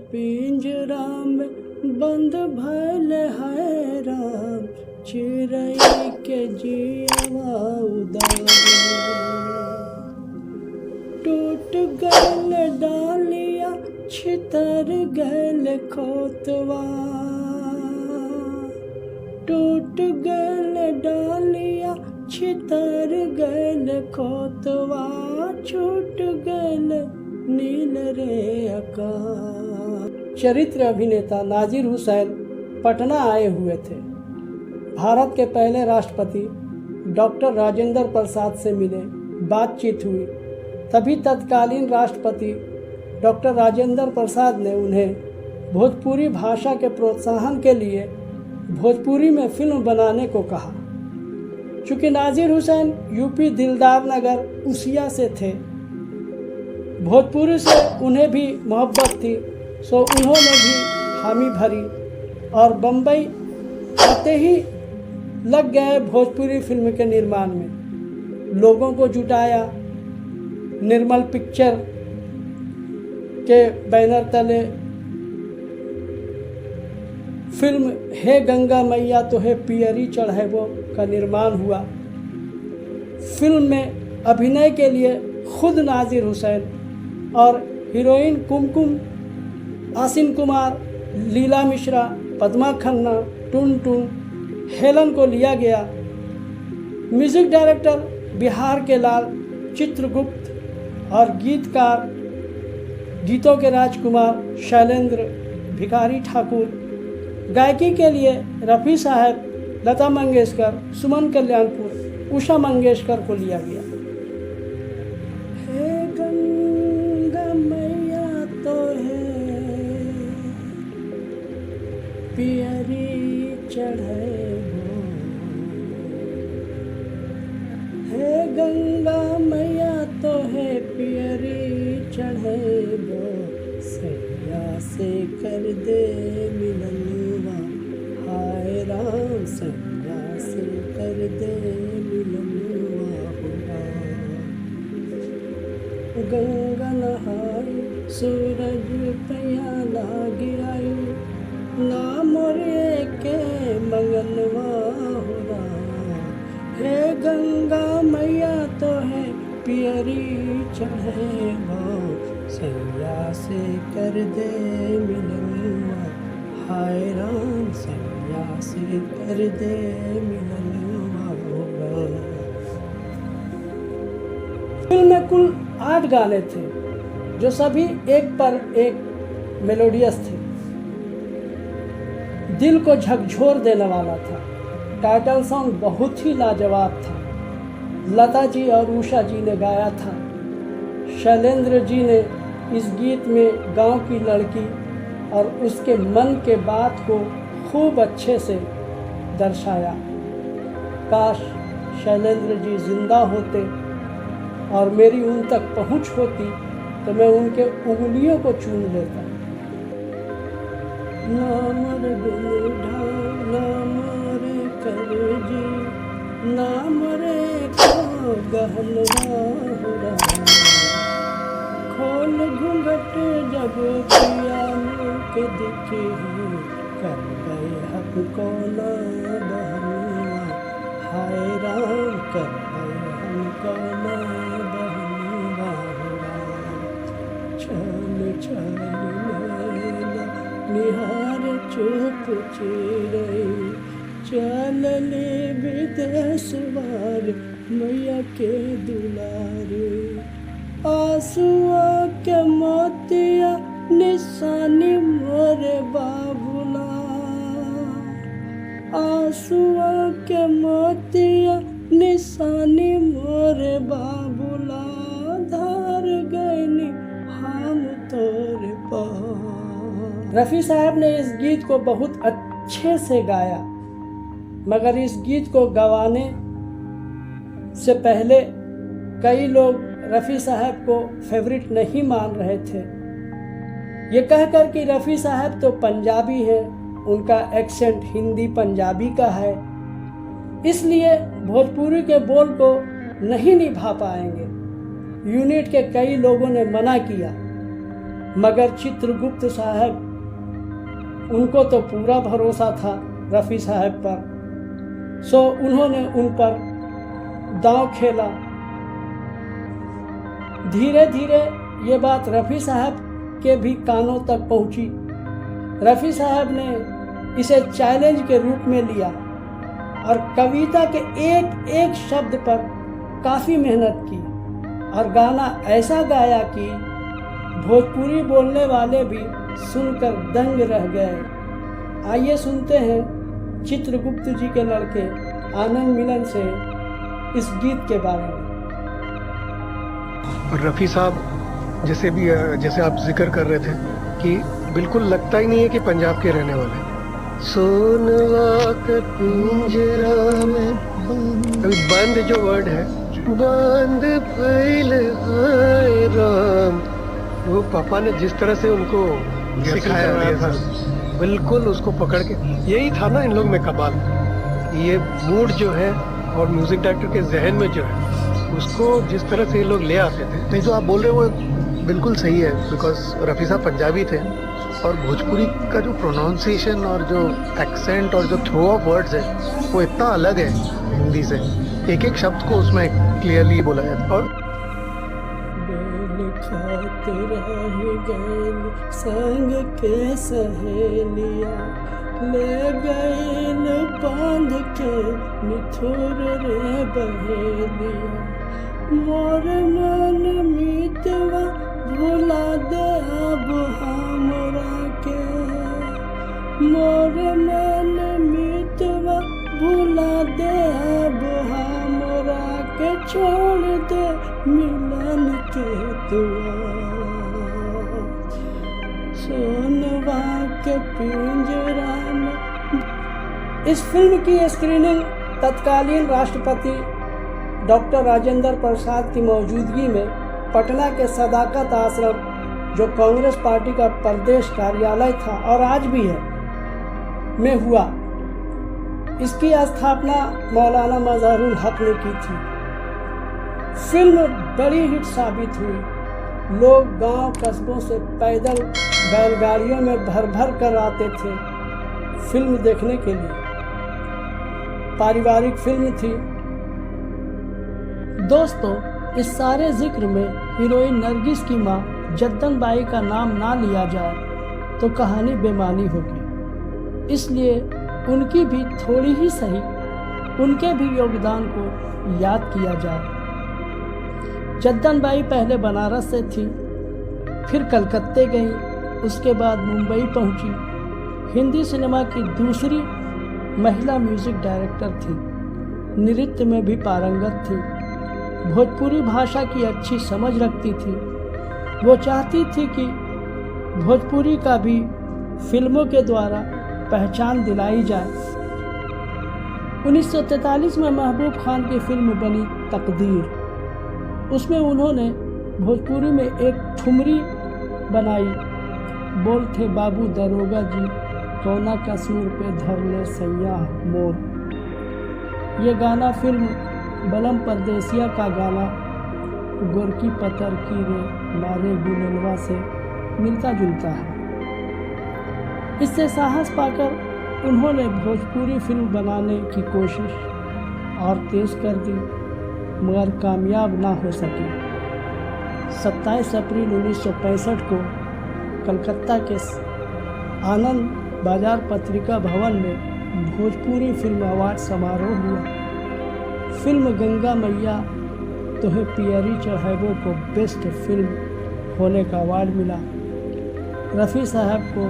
पिंजरा में बंद भइल है राम, चिड़ै के जियवा उदार। टूट गइल डालिया छितर गइल खोतवा, टूट गइल डालिया छितर गइल खोतवा, छूट गइल नील रे आकाश। चरित्र अभिनेता नाजिर हुसैन पटना आए हुए थे। भारत के पहले राष्ट्रपति डॉक्टर राजेंद्र प्रसाद से मिले, बातचीत हुई। तभी तत्कालीन राष्ट्रपति डॉक्टर राजेंद्र प्रसाद ने उन्हें भोजपुरी भाषा के प्रोत्साहन के लिए भोजपुरी में फिल्म बनाने को कहा। चूँकि नाजिर हुसैन यूपी दिलदार नगर उसिया से थे, भोजपुरी से उन्हें भी मोहब्बत थी, सो उन्होंने भी हामी भरी और बम्बई आते ही लग गए भोजपुरी फिल्म के निर्माण में। लोगों को जुटाया, निर्मल पिक्चर के बैनर तले फिल्म हे गंगा मैया तो है पियरी चढ़ैबो का निर्माण हुआ। फिल्म में अभिनय के लिए खुद नाजिर हुसैन और हीरोइन कुमकुम, आसिन कुमार, लीला मिश्रा, पद्मा खन्ना, टुन, हेलन को लिया गया। म्यूजिक डायरेक्टर बिहार के लाल चित्रगुप्त और गीतकार गीतों के राजकुमार शैलेंद्र भिखारी ठाकुर। गायकी के लिए रफ़ी साहब, लता मंगेशकर, सुमन कल्याणपुर, उषा मंगेशकर को लिया गया। हे गंगा मैया तो है पियरी चढ़ैबो, हे गंगा मैया तो है पियरी चढ़ैबो, सैया से कर दे मिलनवा, हाय राम सैया से कर दे मिलनवा हो राम। गंगा नहाई सूरज पैया लाग आई, ना मोरे के मंगनवा हो राम। हे गंगा मैया तो है पियरी चढ़ैबो, सैया से कर दे मिलनवा, हाय राम सैया से कर दे मिलनवा होगा। फिल्म में कुल 8 गाने थे जो सभी एक पर एक मेलोडियस थे। दिल को झकझोर देने वाला था। टाइटल सॉन्ग बहुत ही लाजवाब था। लता जी और उषा जी ने गाया था। शैलेंद्र जी ने इस गीत में गांव की लड़की और उसके मन के बात को खूब अच्छे से दर्शाया। काश शैलेंद्र जी जिंदा होते और मेरी उन तक पहुंच होती तो मैं उनके उंगलियों को चूम लेता। नाम रे बूढ़ा नाम रे करजी, नाम रे को गहनवा हो रहा, खोल घूंघट जब पिया के दिखे, कर गए हक को ना बहनुआ, हाय राम कर गए हमको ना बहनुआ हो राम। चल चल नैना निहार चुप चिरई, चल ले विदेश वार मैया के दुलारे, आंसुआ के मोतिया निशानी मोरे बाबुला, आंसुआ के मोतिया निशानी मोरे बाबुला, धार गईनी हम तोरे पार। रफ़ी साहब ने इस गीत को बहुत अच्छे से गाया, मगर इस गीत को गवाने से पहले कई लोग रफ़ी साहब को फेवरेट नहीं मान रहे थे। ये कहकर कि रफ़ी साहब तो पंजाबी हैं, उनका एक्सेंट हिंदी पंजाबी का है, इसलिए भोजपुरी के बोल को नहीं निभा पाएंगे। यूनिट के कई लोगों ने मना किया, मगर चित्रगुप्त साहब, उनको तो पूरा भरोसा था रफ़ी साहब पर, सो उन्होंने उन पर दांव खेला। धीरे धीरे ये बात रफ़ी साहब के भी कानों तक पहुंची। रफ़ी साहब ने इसे चैलेंज के रूप में लिया और कविता के एक एक शब्द पर काफ़ी मेहनत की और गाना ऐसा गाया कि भोजपुरी बोलने वाले भी सुनकर दंग रह गए। आइए सुनते हैं चित्रगुप्त जी के लड़के आनंद मिलन से इस गीत के बारे में। रफ़ी साहब जैसे आप जिक्र कर रहे थे कि बिल्कुल लगता ही नहीं है कि पंजाब के रहने वाले। सोनवा के पिंजरा में अभी बंद जो वर्ड है, बंद फैल हाय राम, वो पापा ने जिस तरह से उनको सिखाया था, बिल्कुल उसको पकड़ के, यही था ना इन लोग में कमाल। ये मूड जो है और म्यूजिक डायरेक्टर के जहन में जो है, उसको जिस तरह से ये लोग ले आते थे। नहीं, जो आप बोल रहे हो वो बिल्कुल सही है, बिकॉज रफ़ी साहब पंजाबी थे और भोजपुरी का जो प्रोनाउंसिएशन और जो एक्सेंट और जो थ्रो ऑफ वर्ड्स है वो इतना अलग है हिंदी से, एक एक शब्द को उसमें क्लियरली बोला जाता। और संग के सहेलिया ले गईल बांध के निथुर रे बहेलिया, मोर मन मीतवा भुला दे अब हमरा के, मोर मन मीतवा भुला दे अब हमरा के, छोड़ दे मिलन के दुआ, सोनवा के पिंजरा में। इस फिल्म की स्क्रीनिंग तत्कालीन राष्ट्रपति डॉक्टर राजेंद्र प्रसाद की मौजूदगी में पटना के सदाकत आश्रम, जो कांग्रेस पार्टी का प्रदेश कार्यालय था और आज भी है, में हुआ। इसकी स्थापना मौलाना मजहरुल हक ने की थी। फिल्म बड़ी हिट साबित हुई। लोग गांव कस्बों से पैदल बैलगाड़ियों में भर भर कर आते थे फिल्म देखने के लिए। पारिवारिक फिल्म थी। दोस्तों, इस सारे जिक्र में हीरोइन नरगिस की मां जद्दन बाई का नाम ना लिया जाए तो कहानी बेमानी होगी, इसलिए उनकी भी थोड़ी ही सही उनके भी योगदान को याद किया जाए। जद्दन बाई पहले बनारस से थी, फिर कलकत्ते गई, उसके बाद मुंबई पहुंची। हिंदी सिनेमा की दूसरी महिला म्यूजिक डायरेक्टर थी। नृत्य में भी पारंगत थी। भोजपुरी भाषा की अच्छी समझ रखती थी। वो चाहती थी कि भोजपुरी का भी फिल्मों के द्वारा पहचान दिलाई जाए। 1943 में महबूब खान की फिल्म बनी तकदीर। उसमें उन्होंने भोजपुरी में एक ठुमरी बनाई। बोल थे बाबू दरोगा जी, कौना कसूर पे धर ले सैयाह मोर। ये गाना फिल्म बलम परदेसिया का गाना गोरकी पतर की रे मारे गुललवा से मिलता जुलता है। इससे साहस पाकर उन्होंने भोजपुरी फिल्म बनाने की कोशिश और तेज कर दी, मगर कामयाब ना हो सकी। 27 अप्रैल 1965 को कलकत्ता के आनंद बाजार पत्रिका भवन में भोजपुरी फिल्म अवार्ड समारोह हुआ। फिल्म गंगा मैया तोहे पियरी चढ़ावो को बेस्ट फिल्म होने का अवार्ड मिला। रफ़ी साहब को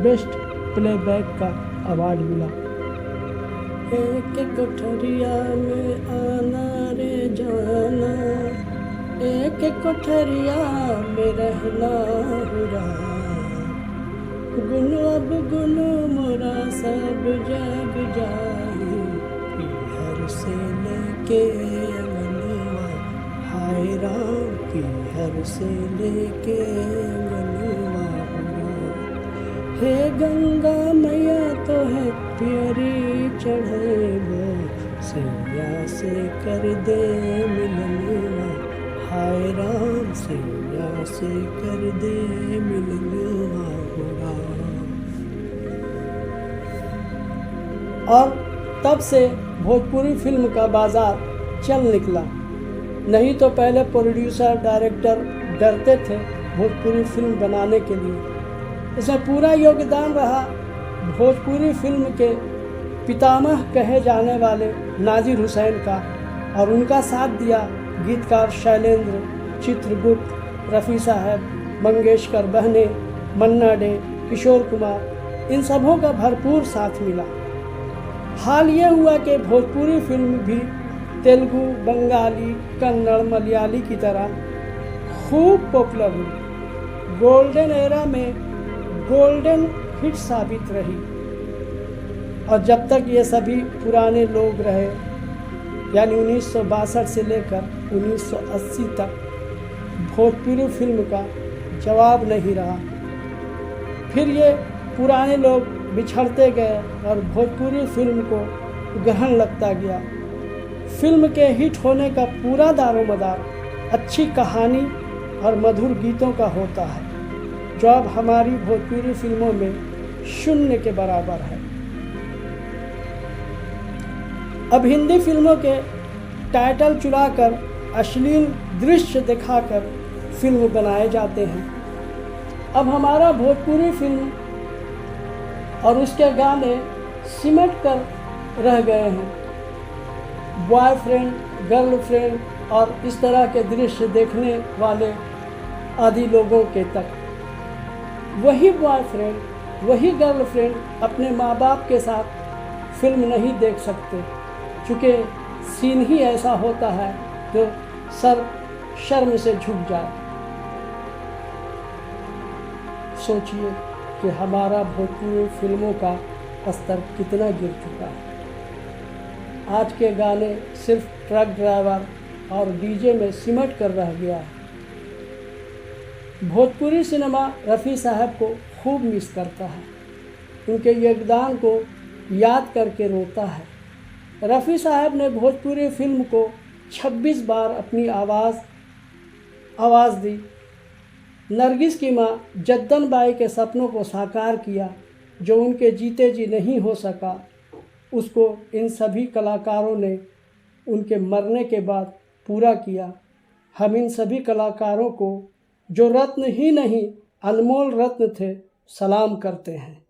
बेस्ट प्लेबैक का अवार्ड मिला। एक कोठरिया में आना रे जाना, एक कोठरिया में रहना हुरा, गुनु अब गुनु मोरा सब जग जाए, पीहर से लेके अंगनवा, हाय राम पीहर से लेके अंगनवा हुरा। हे गंगा मैया तो है प्यारी चढ़ेबो, सैया से कर दे मिलनवा, हाय राम सैया से कर दे मिलना हो राम। और तब से भोजपुरी फिल्म का बाजार चल निकला। नहीं तो पहले प्रोड्यूसर डायरेक्टर डरते थे भोजपुरी फिल्म बनाने के लिए। इसमें पूरा योगदान रहा भोजपुरी फिल्म के पितामह कहे जाने वाले नाजिर हुसैन का, और उनका साथ दिया गीतकार शैलेंद्र, चित्रगुप्त, रफ़ी साहब, मंगेशकर बहने, मन्ना डे, किशोर कुमार, इन सबों का भरपूर साथ मिला। हाल ये हुआ कि भोजपुरी फिल्म भी तेलुगु, बंगाली, कन्नड़, मलयाली की तरह खूब पॉपुलर हुई। गोल्डन एरा में गोल्डन हिट साबित रही। और जब तक ये सभी पुराने लोग रहे, यानी 1962 से लेकर 1980 तक, भोजपुरी फिल्म का जवाब नहीं रहा। फिर ये पुराने लोग बिछड़ते गए और भोजपुरी फिल्म को ग्रहण लगता गया। फिल्म के हिट होने का पूरा दारोमदार अच्छी कहानी और मधुर गीतों का होता है, जो अब हमारी भोजपुरी फिल्मों में शून्य के बराबर है। अब हिंदी फिल्मों के टाइटल चुराकर अश्लील दृश्य दिखाकर फिल्म बनाए जाते हैं। अब हमारा भोजपुरी फिल्म और उसके गाने सिमट कर रह गए हैं। बॉयफ्रेंड, गर्लफ्रेंड और इस तरह के दृश्य देखने वाले आदि लोगों के तक। वही बॉयफ्रेंड, वही गर्लफ्रेंड अपने माँ बाप के साथ फिल्म नहीं देख सकते, चूँकि सीन ही ऐसा होता है जो सर शर्म से झुक जाए। सोचिए कि हमारा भोजपुरी फिल्मों का स्तर कितना गिर चुका है। आज के गाने सिर्फ ट्रक ड्राइवर और डीजे में सिमट कर रह गया है। भोजपुरी सिनेमा रफ़ी साहब को खूब मिस करता है, उनके योगदान को याद करके रोता है। रफ़ी साहब ने भोजपुरी फिल्म को 26 बार अपनी आवाज़ दी। नरगिस की माँ जद्दन बाई के सपनों को साकार किया, जो उनके जीते जी नहीं हो सका, उसको इन सभी कलाकारों ने उनके मरने के बाद पूरा किया। हम इन सभी कलाकारों को, जो रत्न ही नहीं अनमोल रत्न थे, सलाम करते हैं।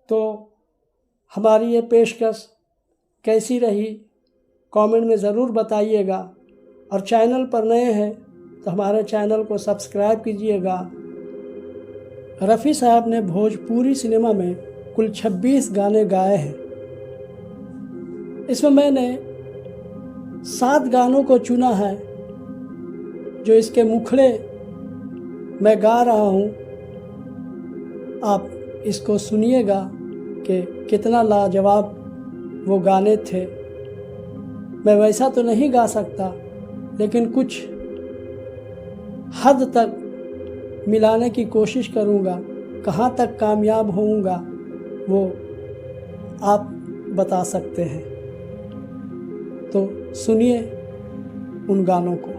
तो हमारी ये पेशकश कैसी रही कमेंट में ज़रूर बताइएगा, और चैनल पर नए हैं तो हमारे चैनल को सब्सक्राइब कीजिएगा। रफ़ी साहब ने भोजपुरी सिनेमा में कुल 26 गाने गाए हैं। इसमें मैंने 7 गानों को चुना है, जो इसके मुखड़े मैं गा रहा हूँ। आप इसको सुनिएगा कि कितना लाजवाब वो गाने थे। मैं वैसा तो नहीं गा सकता, लेकिन कुछ हद तक मिलाने की कोशिश करूँगा। कहाँ तक कामयाब होऊंगा वो आप बता सकते हैं। तो सुनिए उन गानों को।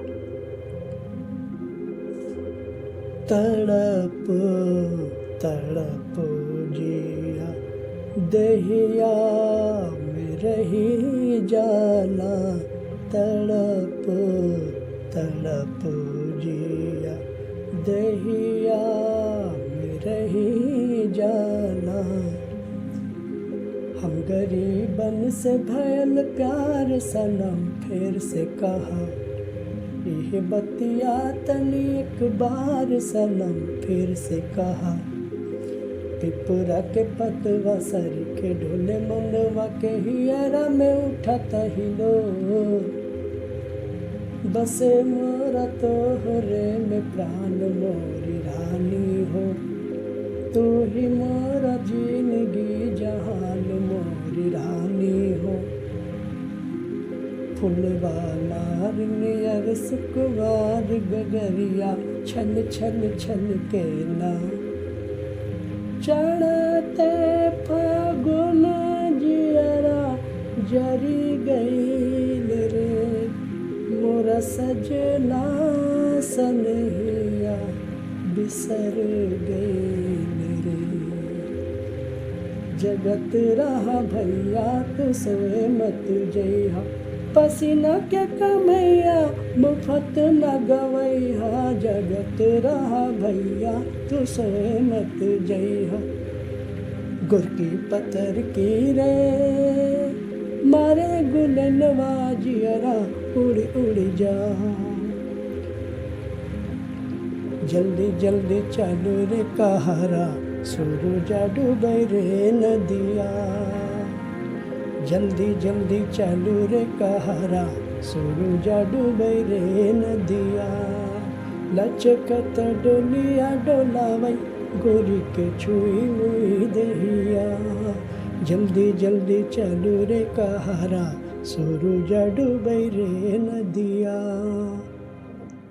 तड़प तड़प जिया दहिया में रही जाला, तड़प तड़प जिया दहिया में रही जाला। हम गरीबन से भयल प्यार सनम फिर से कहा, यह बतिया तनी एक बार सनम फिर से कहा। पिपुरा के पतवा सर के ढोले मनवा के हियरा में उठत हिलो, बसे मोरा तोहरे में प्राण मोरी रानी हो, तू ही मोरा जिंदगी जहान मोरी रानी हो। फुलवाला नियर सुकवार गगरिया छन छन छन के ना, चढ़ते फागुन जियरा जरी गईल रे, सजना सनहिया बिसर गए मेरे। जगत रहा भैया तू सोए मत जइहा, पसीना के कमैया मुफत न गवैहा। जगत रहा भैया तू सोए मत जइहा। गुरकी पत्थर की रे मारे गुलनवा जियरा उड़ उड़ जा। जल्दी जल्दी चलो रे कहारा सूरज डूबे रे नदिया। जल्दी जल्दी चलो रे कहारा सूरज डूबे रे नदिया। लचकत डोलिया डोलावई गोरी के छुई मुई देहिया। जल्दी जल्दी चलो रे कहारा सूरज डूबे रे नदिया।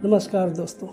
नमस्कार दोस्तों।